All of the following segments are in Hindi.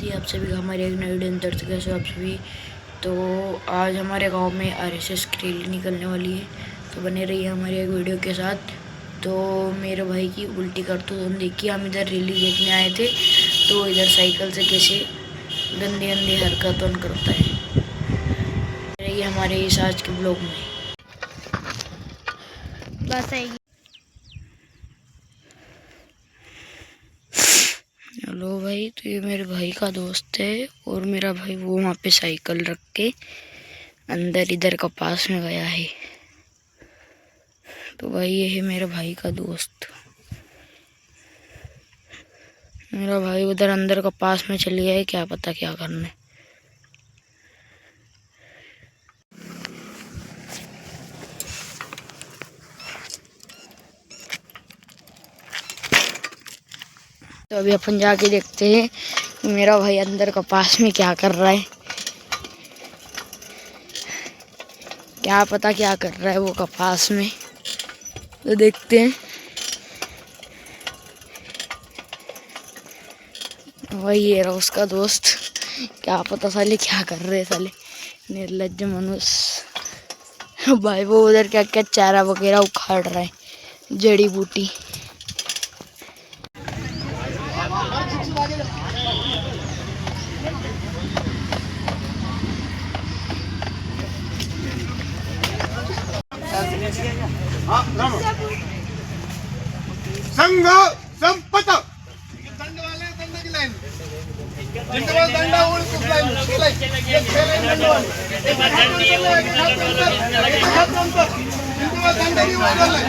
जी, आप सभी का हमारे एक नए वीडियो में दर्शक कैसे आप सभी। तो आज हमारे गांव में आरएसएस की रैली निकलने वाली है, तो बने रहिए हमारे एक वीडियो के साथ। तो मेरे भाई की उल्टी करतूत देखिए, हम इधर रैली देखने आए थे तो इधर साइकिल से कैसे गंदी गंदी हरकतें करता है। रहिए हमारे इस आज के ब्लॉग में। बस आएगी। हेलो भाई, तो ये मेरे भाई का दोस्त है और मेरा भाई वो वहाँ पे साइकिल रख के अंदर इधर कपास में गया है। तो भाई ये है मेरे भाई का दोस्त। मेरा भाई उधर अंदर कपास में चल गया है, क्या पता क्या करने। तो अभी अपन जाके देखते हैं कि मेरा भाई अंदर कपास में क्या कर रहा है। क्या पता क्या कर रहा है वो कपास में, तो देखते हैं। वही ये रहा उसका दोस्त। क्या पता साले क्या कर रहे हैं साले निर्लज्ज मनुष्य। भाई वो उधर क्या क्या चारा वगैरह उखाड़ रहा है, जड़ी बूटी। संघ संपत दंड वाले दंड की लाइन जिनके पास दंडा वो उस लाइन ये लाइन दंड वाले जिनके पास दंड नहीं वो लाइन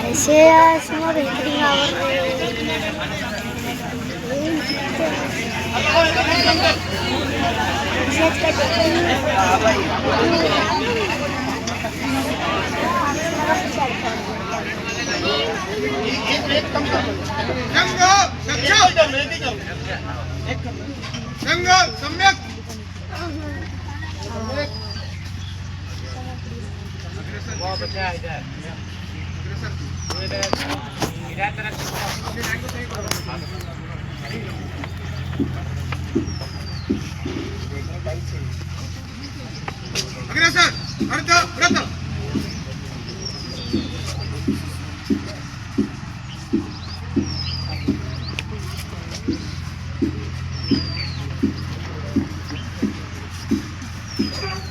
ऐसे समोर बेहतरीन संघ सम्यक अग्रेसर अर्ध व्रत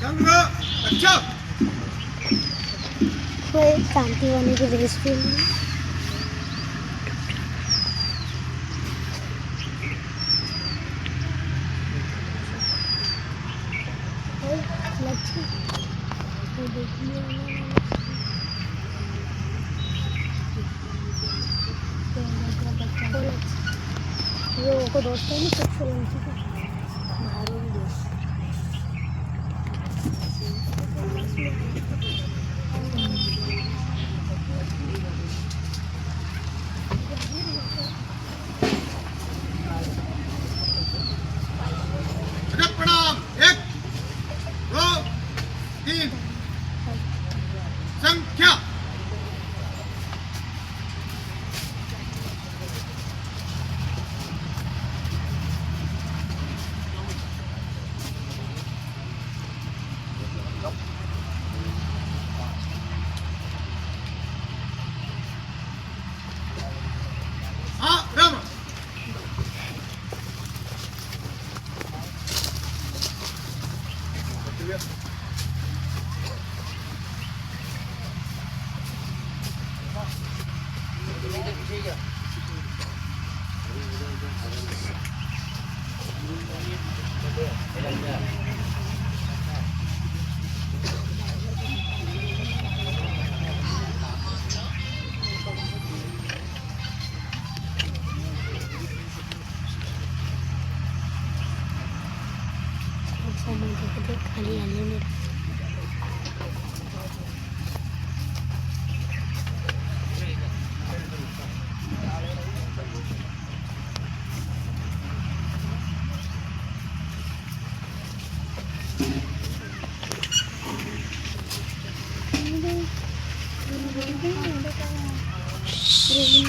संघ अच्छा शांति होने की रेस पे वो दोस्त है ना सबसे लंची का हमारे भी दोस्त प्रणाम 1 2 3 संख्या राम खाली आने में संघ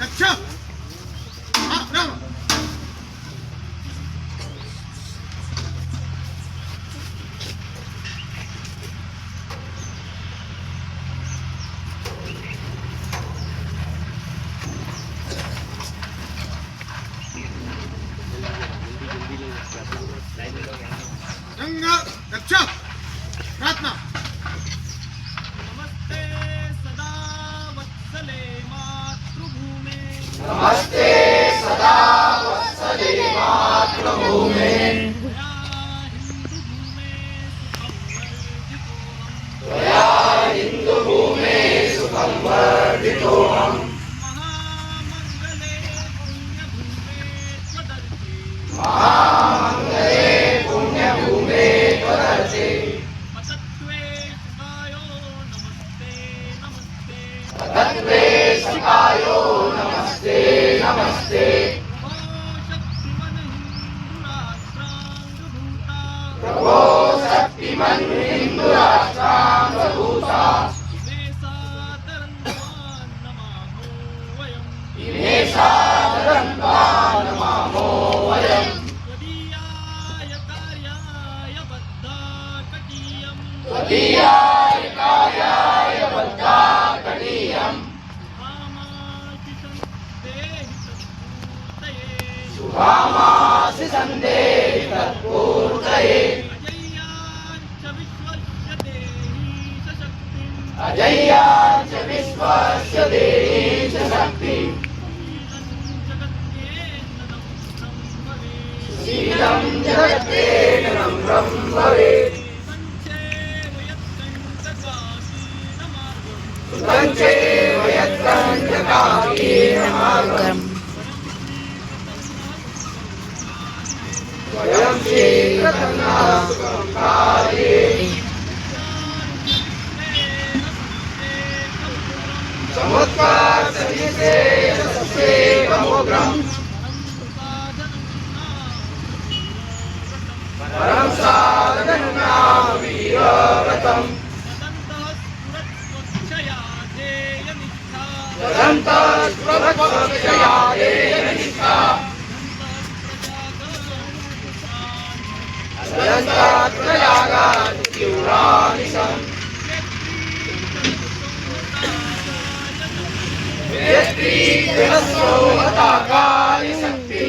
रक्ष राम संघ रक्ष प्रार्थना नमस्ते सदा वत्सले मातृभूमे नमस्ते सदा वत्सले मातृभूमे त्वया हिन्दुभूमे सुखं वर्धितोऽहं महामङ्गले पुण्यभूमे त्वदर्थे तत्त्वे शिकायो नमस्ते नमस्ते प्रभो शक्तिमन् हिन्दुराष्ट्राङ्गभूता इमे सादरन्त्वा नमामो वयम् त्वदीयाय कार्याय बद्धाकटीयम् शुभामासि सन्देहि तत्पूर्तये अजय्याच विश्वस्य देहि च शक्तिम् शीलं जगत्तेन नम्रं भवेत् सुतञ्चेव यत्कण्टकाकीर्णमार्गम् स्वयं क्षेत्रतन्नासुखं कार्ये समुत्कर्षनिसे यशस्वे तमोग्रम् परं साधनं वीरव्रतम् ददन्तस्प्रभक्षया देयनिष्ठा ददन्तात्प्रयागात् तीव्रानिशम् वेत्री जगत्सो हताकारि शक्ति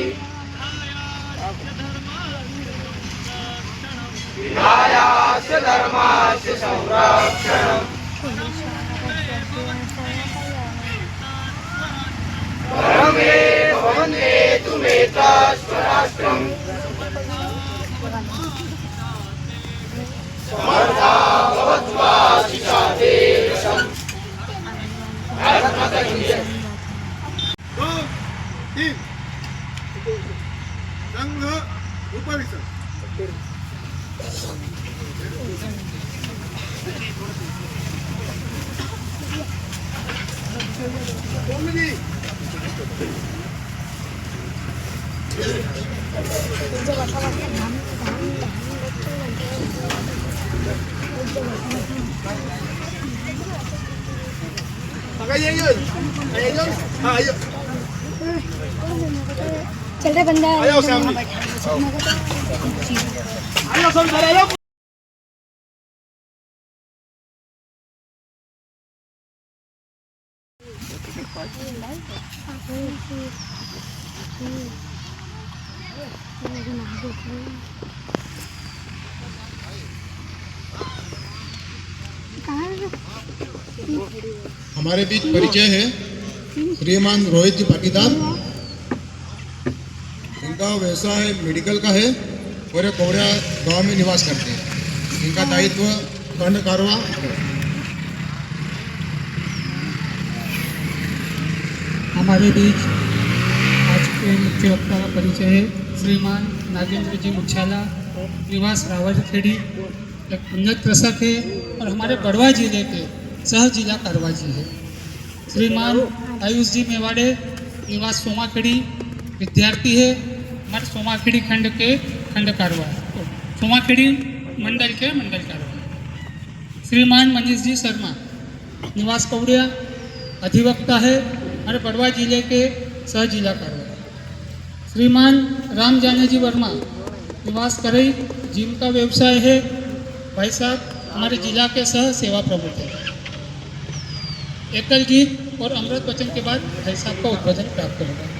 विधायास्य धर्मास्य संरक्षणम् परमेव वन्दे तुमेतस्वराष्ट्रम् समर्था भवत्वा शिक्षा देशम् भारत माता की जय। 2 3 संघ उपविष्ट चल रहा बंदा आयो सामने आयो सब आयो हमारे बीच परिचय है श्रीमान रोहित जी पाटीदार। इनका व्यवसाय मेडिकल का है और ये कोवड़िया गांव में निवास करते हैं। इनका दायित्व खंड कारवा। हमारे बीच आज के मुख्य वक्ता का परिचय है श्रीमान नागेंद्र जी मुछाला, निवास रावलखेड़ी, एक उन्नत कृषक है और हमारे गढ़वा जिले के सह जिला कारवा जी है। श्रीमान आयुष जी मेवाड़े, निवास सोमाखेड़ी, विद्यार्थी है, हमारे सोमाखेड़ी खंड के खंड कारवा। सोमाखेड़ी मंडल के मंडल कार्य, श्रीमान मनीष जी शर्मा निवास कौड़िया अधिवक्ता है और बड़वा जिले के सह जिला कार्य, श्रीमान राम जाने जी वर्मा निवास करई जिम का व्यवसाय है, भाई साहब हमारे जिला के सह सेवा प्रमुख हैं। एकल गीत और अमृत वचन के बाद भाई साहब का उद्बोधन प्राप्त होगा।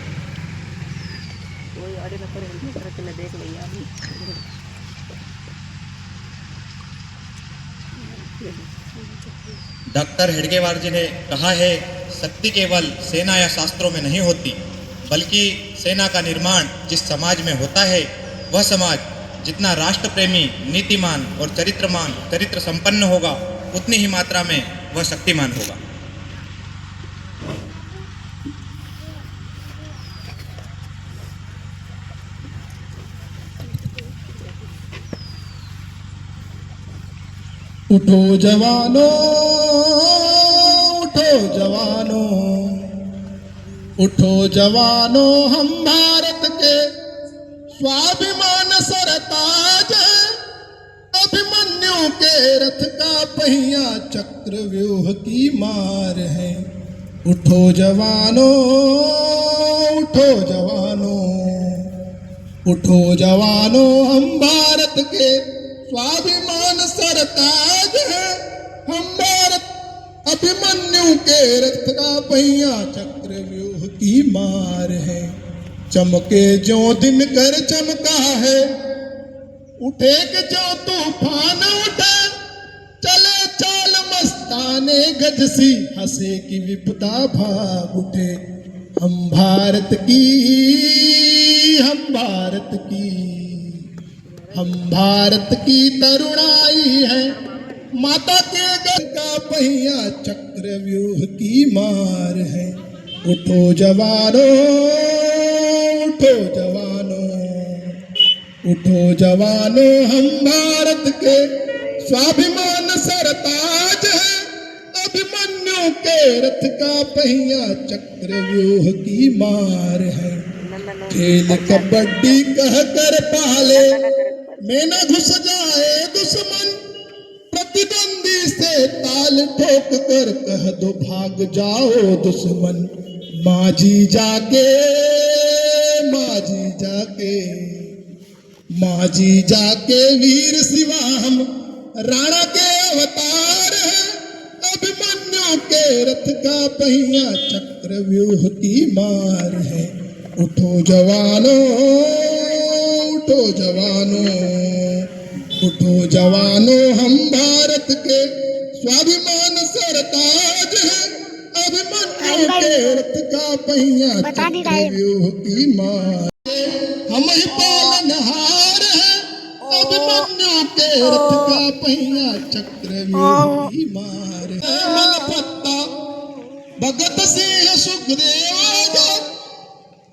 डॉक्टर हेडगेवार जी ने कहा है, शक्ति केवल सेना या शास्त्रों में नहीं होती, बल्कि सेना का निर्माण जिस समाज में होता है, वह समाज जितना राष्ट्र प्रेमी, नीतिमान और चरित्र संपन्न होगा, उतनी ही मात्रा में वह शक्तिमान होगा। उठो जवानों, उठो जवानों, उठो जवानों, हम भारत के स्वाभिमान सरताज हैं। अभिमन्यु के रथ का पहिया चक्रव्यूह की मार है। उठो जवानों, उठो जवानों, उठो जवानों, हम भारत के स्वाभिमान सरताज है। हम भारत अभिमन्यु के रथ का पहिया चक्रव्यूह की मार है। चमके जो दिन कर चमका है, उठे के जो तूफान उठे, चले चाल मस्ताने गज सी, हंसे की विपदा भाग उठे। हम भारत की, हम भारत की, हम भारत की तरुणाई है। माता के घर का पहिया चक्रव्यूह की मार है। उठो जवानों, उठो जवानों, उठो जवानों, हम भारत के स्वाभिमान सरताज है। अभिमन्यु के रथ का पहिया चक्रव्यूह की मार है। खेल कबड्डी कह कर पाले में न घुस जाए दुश्मन, प्रतिद्वंदी से ताल ठोक कर कह दो भाग जाओ दुश्मन। माझी जाके, माझी जाके, माझी जाके वीर शिवा हम राणा के अवतार है। अभिमन्यु के रथ का पहिया चक्रव्यूह की मार है। उठो जवानों, उठो जवानों, उठो जवानों, हम भारत के स्वाभिमान सरताज है। अभिमन्यु के रथ का पहिया चक्रव्यूह की मार, हम ही पालनहार है। अभिमन्यु के रथ का पहिया चक्रव्यूह की मार है। मलपत्ता भगत सिंह सुखदेव,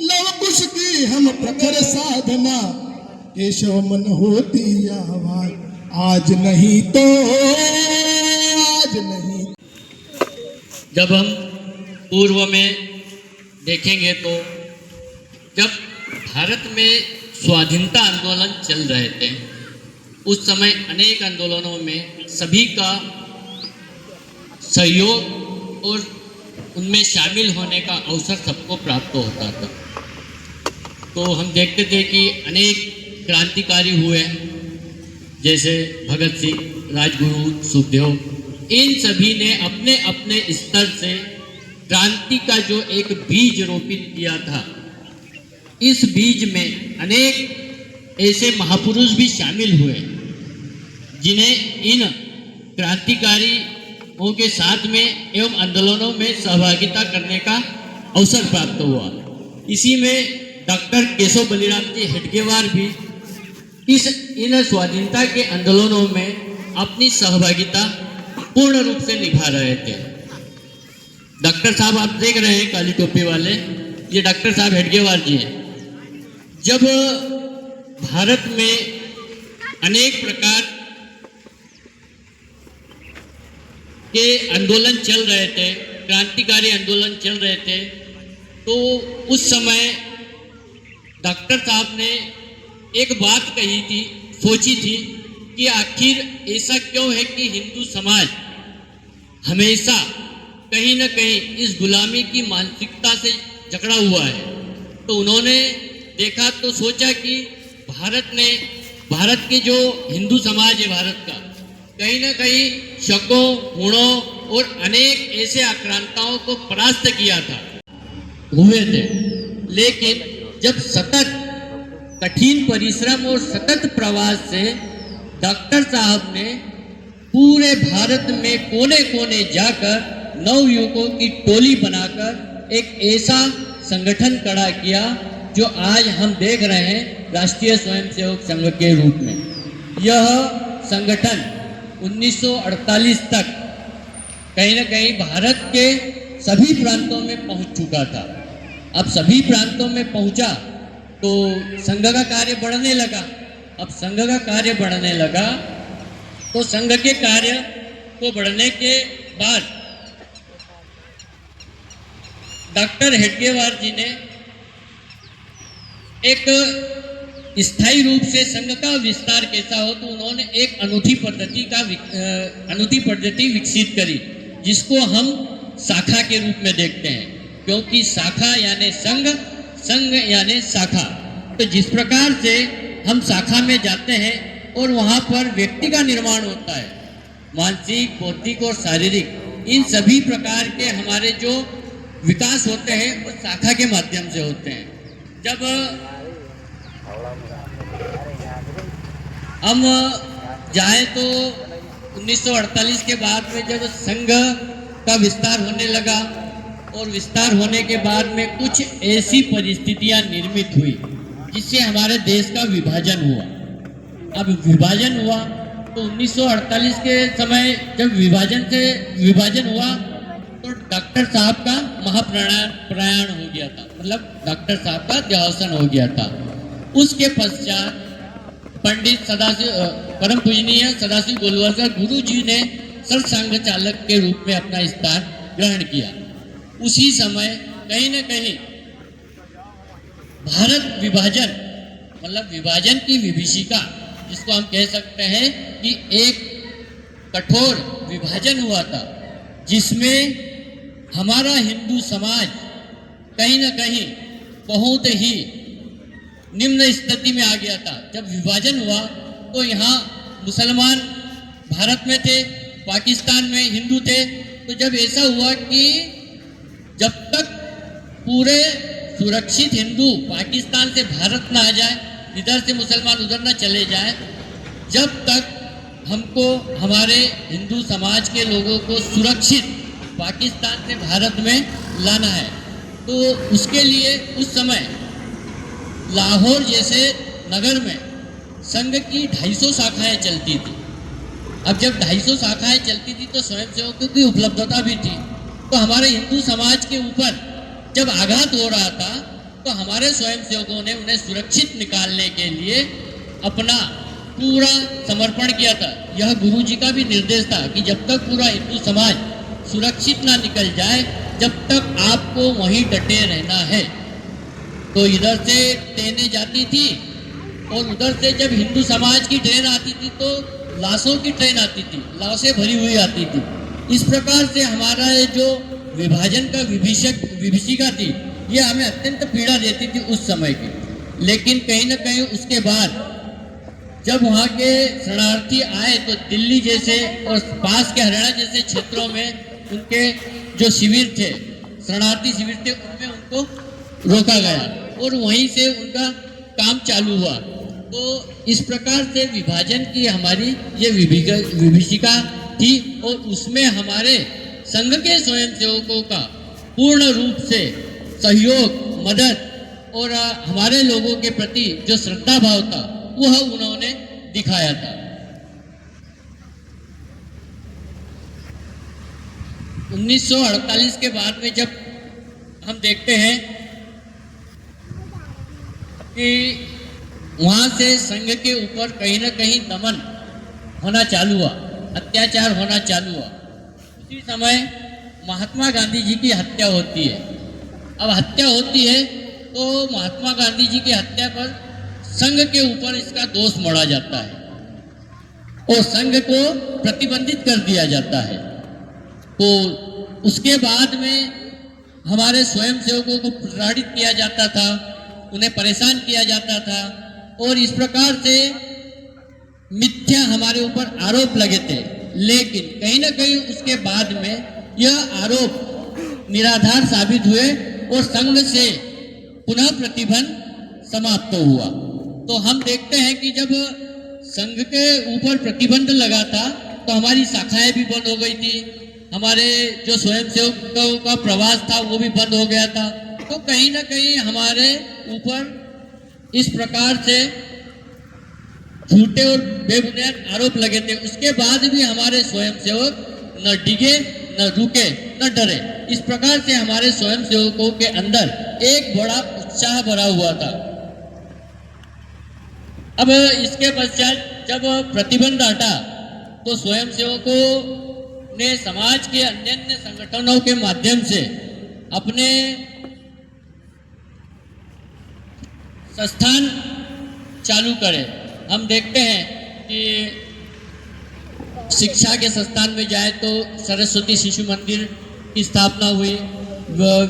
लव कुश की हम प्रखर साधना, केशव मन होती आवाज, आज नहीं तो आज नहीं। जब हम पूर्व में देखेंगे तो जब भारत में स्वाधीनता आंदोलन चल रहे थे, उस समय अनेक आंदोलनों में सभी का सहयोग और उनमें शामिल होने का अवसर सबको प्राप्त होता था। तो हम देखते थे कि अनेक क्रांतिकारी हुए, जैसे भगत सिंह, राजगुरु, सुखदेव, इन सभी ने अपने अपने स्तर से क्रांति का जो एक बीज रोपित किया था, इस बीज में अनेक ऐसे महापुरुष भी शामिल हुए जिन्हें इन क्रांतिकारियों के साथ में एवं आंदोलनों में सहभागिता करने का अवसर प्राप्त हुआ। इसी में डॉक्टर केशव बलिराम जी हेडगेवार भी इन स्वाधीनता के आंदोलनों में अपनी सहभागिता पूर्ण रूप से निभा रहे थे। डॉक्टर साहब आप देख रहे हैं काली टोपी वाले, ये डॉक्टर साहब हेडगेवार जी हैं। जब भारत में अनेक प्रकार के आंदोलन चल रहे थे, क्रांतिकारी आंदोलन चल रहे थे, तो उस समय डॉक्टर साहब ने एक बात कही थी, सोची थी कि आखिर ऐसा क्यों है कि हिंदू समाज हमेशा कहीं न कहीं इस गुलामी की मानसिकता से जकड़ा हुआ है। तो उन्होंने देखा तो सोचा कि भारत के जो हिंदू समाज है भारत का, कहीं न कहीं शकों गुणों और अनेक ऐसे आक्रांताओं को परास्त किया था हुए थे। लेकिन जब सतत कठिन परिश्रम और सतत प्रवास से डॉक्टर साहब ने पूरे भारत में कोने कोने जाकर नवयुवकों की टोली बनाकर एक ऐसा संगठन खड़ा किया जो आज हम देख रहे हैं राष्ट्रीय स्वयंसेवक संघ के रूप में। यह संगठन 1948 तक कहीं न कहीं भारत के सभी प्रांतों में पहुंच चुका था। अब सभी प्रांतों में पहुंचा तो संघ का कार्य बढ़ने लगा। अब संघ का कार्य बढ़ने लगा तो संघ के कार्य को बढ़ने के बाद डॉक्टर हेडगेवार जी ने एक स्थायी रूप से संघ का विस्तार कैसा हो, तो उन्होंने एक अनूठी पद्धति विकसित करी जिसको हम शाखा के रूप में देखते हैं, क्योंकि शाखा यानी संघ, संघ यानी शाखा। तो जिस प्रकार से हम शाखा में जाते हैं और वहाँ पर व्यक्ति का निर्माण होता है, मानसिक, बौद्धिक और शारीरिक, इन सभी प्रकार के हमारे जो विकास होते हैं वो शाखा के माध्यम से होते हैं। जब हम जाए तो 1948 के बाद में जब संघ का विस्तार होने लगा और विस्तार होने के बाद में कुछ ऐसी परिस्थितियां निर्मित हुई जिससे हमारे देश का विभाजन हुआ। अब विभाजन हुआ तो 1948 के समय जब विभाजन हुआ तो डॉक्टर साहब का महाप्रयाण हो गया था, मतलब डॉक्टर साहब का देहावसान हो गया था। उसके पश्चात पंडित परम पूजनीय सदाशिव गोलवलकर गुरु जी ने सरसंघ चालक के रूप में अपना स्थान ग्रहण किया। उसी समय कहीं न कहीं भारत विभाजन, मतलब विभाजन की विभीषिका जिसको हम कह सकते हैं कि एक कठोर विभाजन हुआ था जिसमें हमारा हिंदू समाज कहीं न कहीं बहुत ही निम्न स्थिति में आ गया था। जब विभाजन हुआ तो यहाँ मुसलमान भारत में थे, पाकिस्तान में हिंदू थे। तो जब ऐसा हुआ कि जब तक पूरे सुरक्षित हिंदू पाकिस्तान से भारत ना आ जाए, इधर से मुसलमान उधर ना चले जाए, जब तक हमको हमारे हिंदू समाज के लोगों को सुरक्षित पाकिस्तान से भारत में लाना है, तो उसके लिए उस समय लाहौर जैसे नगर में संघ की 250 शाखाएं चलती थी। अब जब 250 शाखाएं चलती थी तो स्वयंसेवकों की उपलब्धता भी थी। तो हमारे हिंदू समाज के ऊपर जब आघात हो रहा था तो हमारे स्वयंसेवकों ने उन्हें सुरक्षित निकालने के लिए अपना पूरा समर्पण किया था। यह गुरु जी का भी निर्देश था कि जब तक पूरा हिंदू समाज सुरक्षित ना निकल जाए, जब तक आपको वहीं डटे रहना है। तो इधर से ट्रेनें जाती थी और उधर से जब हिंदू समाज की ट्रेन आती थी तो लाशों की ट्रेन आती थी, लाशें भरी हुई आती थी। इस प्रकार से हमारा ये जो विभाजन का विभीषिका थी, ये हमें अत्यंत पीड़ा देती थी उस समय की। लेकिन कहीं न कहीं उसके बाद जब वहाँ के शरणार्थी आए तो दिल्ली जैसे और पास के हरियाणा जैसे क्षेत्रों में उनके जो शिविर थे, शरणार्थी शिविर थे, उनमें उनको रोका गया और वहीं से उनका काम चालू हुआ। तो इस प्रकार से विभाजन की हमारी ये विभीषिका थी और उसमें हमारे संघ के स्वयंसेवकों का पूर्ण रूप से सहयोग, मदद और हमारे लोगों के प्रति जो श्रद्धा भाव था वह उन्होंने दिखाया था। 1948 के बाद में जब हम देखते हैं कि वहाँ से संघ के ऊपर कहीं न कहीं दमन होना चालू हुआ, अत्याचार होना चालू हुआ। उसी समय महात्मा गांधी जी की हत्या होती है। अब हत्या होती है तो महात्मा गांधी जी की हत्या पर संघ के ऊपर इसका दोष मोड़ा जाता है और संघ को प्रतिबंधित कर दिया जाता है। तो उसके बाद में हमारे स्वयंसेवकों को प्रताड़ित किया जाता था, उन्हें परेशान किया जाता था और इस प्रकार से मिथ्या हमारे ऊपर आरोप लगे थे। लेकिन कहीं ना कहीं उसके बाद में यह आरोप निराधार साबित हुए और संघ से पुनः प्रतिबंध समाप्त हुआ। तो हम देखते हैं कि जब संघ के ऊपर प्रतिबंध लगा था तो हमारी शाखाएं भी बंद हो गई थी, हमारे जो स्वयंसेवकों का प्रवास था वो भी बंद हो गया था। तो कहीं ना कहीं हमारे ऊपर इस प्रकार से झूठे और बेबुनियाद आरोप लगे थे। उसके बाद भी हमारे स्वयंसेवक न डिगे, न रुके, न डरे। इस प्रकार से हमारे स्वयंसेवकों के अंदर एक बड़ा उत्साह भरा हुआ था। अब इसके पश्चात जब प्रतिबंध हटा तो स्वयंसेवकों ने समाज के अन्य संगठनों के माध्यम से अपने संस्थान चालू करे। हम देखते हैं कि शिक्षा के संस्थान में जाए तो सरस्वती शिशु मंदिर की स्थापना हुई,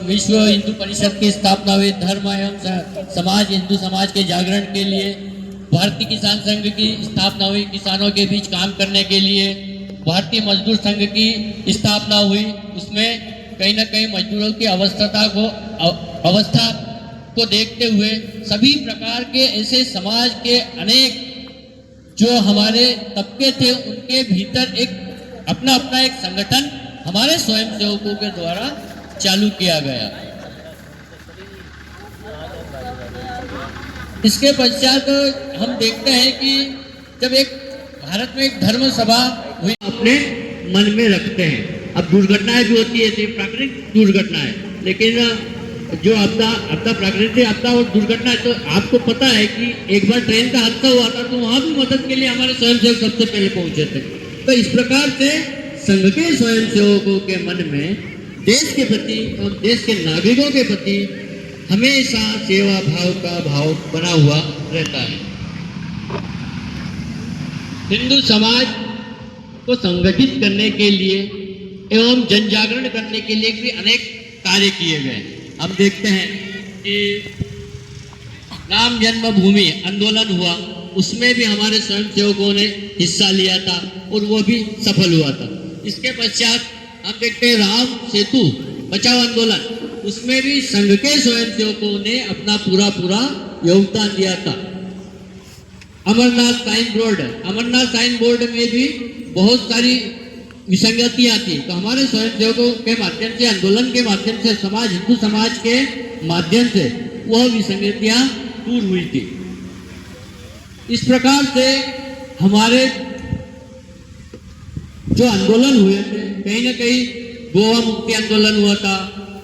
विश्व हिंदू परिषद की स्थापना हुई, धर्म एवं समाज, हिंदू समाज के जागरण के लिए भारतीय किसान संघ की स्थापना हुई, किसानों के बीच काम करने के लिए भारतीय मजदूर संघ की स्थापना हुई। उसमें कहीं ना कहीं मजदूरों की अवस्था को देखते हुए सभी प्रकार के ऐसे समाज के अनेक जो हमारे तबके थे उनके भीतर एक अपना अपना एक संगठन हमारे स्वयंसेवकों के द्वारा चालू किया गया। इसके पश्चात हम देखते हैं कि जब एक भारत में एक धर्म सभा हुई, अपने मन में रखते हैं। अब दुर्घटनाएं भी होती है, प्राकृतिक दुर्घटनाएं, लेकिन जो आपदा प्राकृतिक आपदा और दुर्घटना, तो आपको पता है कि एक बार ट्रेन का हादसा हुआ था तो वहां भी मदद के लिए हमारे स्वयंसेवक सबसे पहले पहुंचे थे। तो इस प्रकार से संघ के स्वयंसेवकों के मन में देश के प्रति और देश के नागरिकों के प्रति हमेशा सेवा भाव का भाव बना हुआ रहता है। हिंदू समाज को संगठित करने के लिए एवं जन जागरण करने के लिए भी अनेक कार्य किए गए। हम देखते हैं कि राम जन्मभूमि आंदोलन हुआ, उसमें भी हमारे स्वयंसेवकों ने हिस्सा लिया था और वो भी सफल हुआ था। इसके पश्चात हम देखते हैं राम सेतु बचाओ आंदोलन, उसमें भी संघ के स्वयंसेवकों ने अपना पूरा योगदान दिया था। अमरनाथ साइन बोर्ड में भी बहुत सारी विसंगतियां थी, तो हमारे स्वयंसेवकों के माध्यम से, आंदोलन के माध्यम से, समाज, हिंदू समाज के माध्यम से वह विसंगतियां दूर हुई थी। इस प्रकार से हमारे जो आंदोलन हुए थे, कहीं ना कहीं गोवा मुक्ति आंदोलन हुआ था,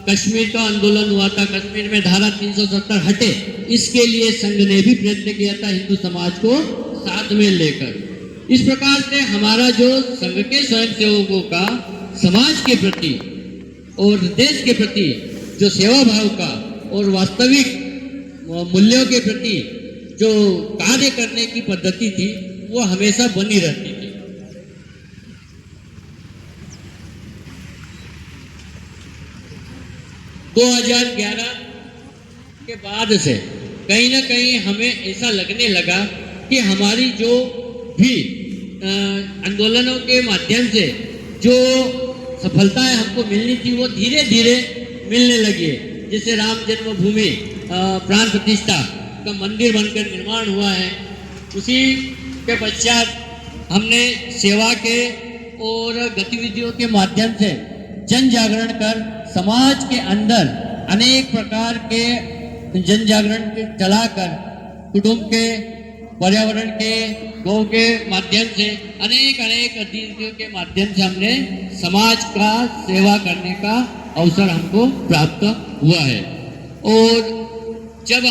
कश्मीर का आंदोलन हुआ था, कश्मीर में धारा 370 हटे, इसके लिए संघ ने भी प्रयत्न किया था हिंदू समाज को साथ में लेकर। इस प्रकार से हमारा जो संघ के स्वयंसेवकों का समाज के प्रति और देश के प्रति जो सेवा भाव का और वास्तविक मूल्यों के प्रति जो कार्य करने की पद्धति थी वो हमेशा बनी रहती थी। दो 2011 के बाद से कहीं ना कहीं हमें ऐसा लगने लगा कि हमारी जो भी आंदोलनों के माध्यम से जो सफलताएं हमको मिलनी थी वो धीरे धीरे मिलने लगी है। जैसे राम जन्मभूमि प्राण प्रतिष्ठा का मंदिर बनकर निर्माण हुआ है, उसी के पश्चात हमने सेवा के और गतिविधियों के माध्यम से जन जागरण कर समाज के अंदर अनेक प्रकार के जन जागरण चलाकर कुटुंब के, पर्यावरण के, गौ के माध्यम से अनेक गतिविधियों के माध्यम से हमने समाज का सेवा करने का अवसर हमको प्राप्त हुआ है। और जब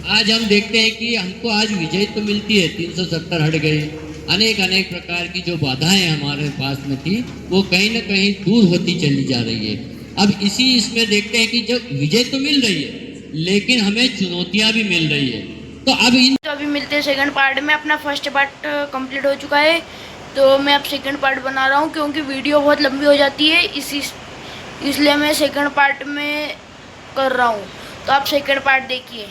आज हम देखते हैं कि हमको आज विजय तो मिलती है, 370 हट गए, अनेक प्रकार की जो बाधाएं हमारे पास में थी वो कहीं ना कहीं दूर होती चली जा रही है। अब इसमें देखते हैं कि जब विजय तो मिल रही है लेकिन हमें चुनौतियां भी मिल रही है। तो अब इन तो अभी मिलते हैं सेकंड पार्ट में। अपना फर्स्ट पार्ट कंप्लीट हो चुका है, तो मैं अब सेकंड पार्ट बना रहा हूँ क्योंकि वीडियो बहुत लंबी हो जाती है, इसलिए मैं सेकंड पार्ट में कर रहा हूँ। तो आप सेकंड पार्ट देखिए।